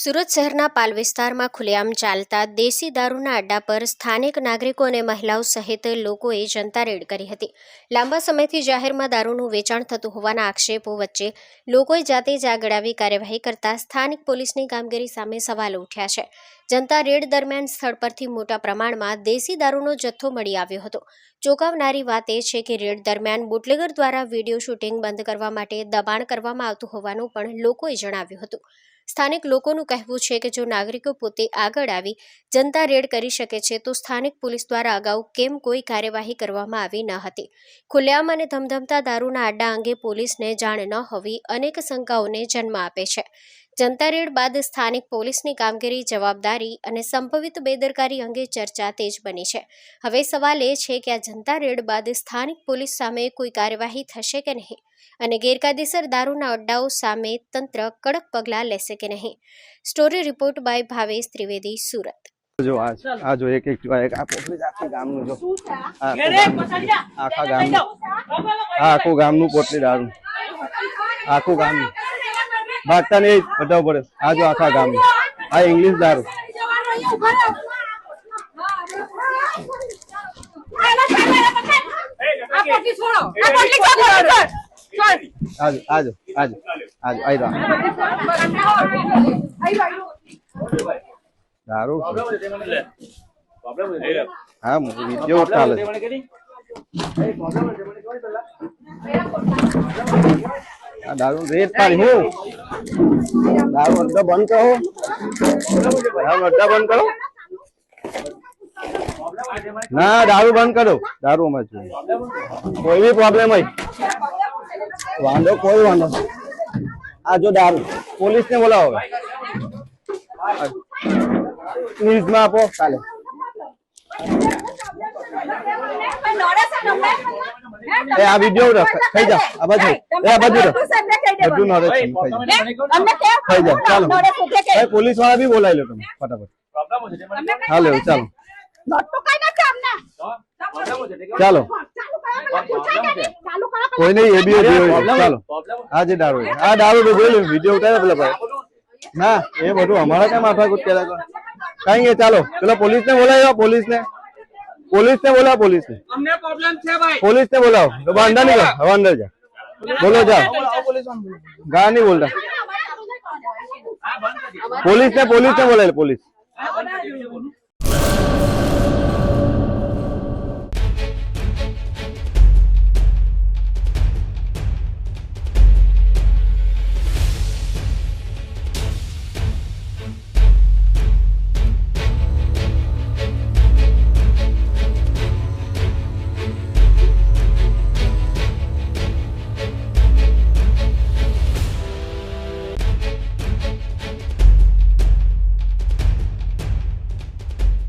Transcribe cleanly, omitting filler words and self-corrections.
સુરત શહેરના પાલ વિસ્તારમાં ખુલ્લેઆમ ચાલતા દેશી દારૂના અડ્ડા પર સ્થાનિક નાગરિકો અને મહિલાઓ સહિત લોકોએ જનતા રેડ કરી હતી। લાંબા સમયથી જાહેરમાં દારૂનું વેચાણ થતું હોવાના આક્ષેપો વચ્ચે લોકોએ જાતે જ આગ અડાવી કાર્યવાહી કરતા સ્થાનિક પોલીસની કામગીરી સામે સવાલો ઉઠ્યા છે। જનતા રેડ દરમિયાન સ્થળ પરથી મોટા પ્રમાણમાં દેશી દારૂનો જથ્થો મળી આવ્યો હતો। ચોંકાવનારી વાત એ છે કે રેડ દરમિયાન બુટલેગર દ્વારા વિડીયો શૂટિંગ બંધ કરવા માટે દબાણ કરવામાં આવતું હોવાનું પણ લોકોએ જણાવ્યું હતું। સ્થાનિક લોકોનું કહેવું છે કે જો નાગરિકો પોતે આગળ આવી જનતા રેડ કરી શકે છે તો સ્થાનિક પોલીસ દ્વારા અગાઉ કેમ કોઈ કાર્યવાહી કરવામાં આવી ન હતી। ખુલ્લેઆમ અને ધમધમતા દારૂના અડ્ડા અંગે પોલીસને જાણ ન હોવી અનેક શંકાઓને જન્મ આપે છે। જનતા રેડ બાદ સ્થાનિક પોલીસની કામગીરી, જવાબદારી અને સંભવિત બેદરકારી અંગે ચર્ચા તેજ બની છે। હવે સવાલ એ છે કે આ જનતા રેડ બાદ સ્થાનિક પોલીસ સામે કોઈ કાર્યવાહી થશે કે નહીં અને ગેરકાયદેસર દારૂના અડ્ડાઓ સામે તંત્ર કડક પગલાં લેશે કે નહીં। Story report by Bhavesh Trivedi, Surat. જો આ જો એક આ પોટલી આખા ગામનું જો આખા ગામનું આખું ગામનું પોટલી દારૂ આખું ગામનું ભાગતા નહીં બતાવવું પડે। આ જો આખા ગામનું આ ઇંગ્લિશ દારૂ આજો આજો આજો આજો આઈ દારૂ હા વિડીયો ચાલે આ દારૂ રેટ પાડી હું દારૂ અડ્ડા બંધ કરો દારૂ અડ્ડા બંધ કરો ના દારૂ બંધ કરો દારૂ માં કોઈ બી પ્રોબ્લેમ હોય વાંધો કોઈ વાંધો આ જો દારૂ પોલીસ ને બોલાવો ન્યૂઝ માં આપો કાલે આ વિડીયો થઈ જા આ બાજુ બધું નોલેજ થઈ જા ચાલો પોલીસ વાળા બી બોલાવી લો તમે ફટાફટ હાલો ચાલો ચાલો કોઈ નહીં એ બી ચાલો આ જે દારૂ આ દારૂ જોઈ લો વિડીયો ઉતારે પેલા ભાઈ ના એ બધું અમારા ક્યાં માથાકૂટ કર્યા કઈ નહીં ચાલો પેલા પોલીસ ને બોલાવ્યો પોલીસ ને બોલાવો અમને પ્રોબ્લેમ છે ભાઈ પોલીસ ને બોલાવો તો અંદર નહીં હવે અંદર જા બોલો જાઓ ગા નહીં બોલતા પોલીસ ને બોલાવે પોલીસ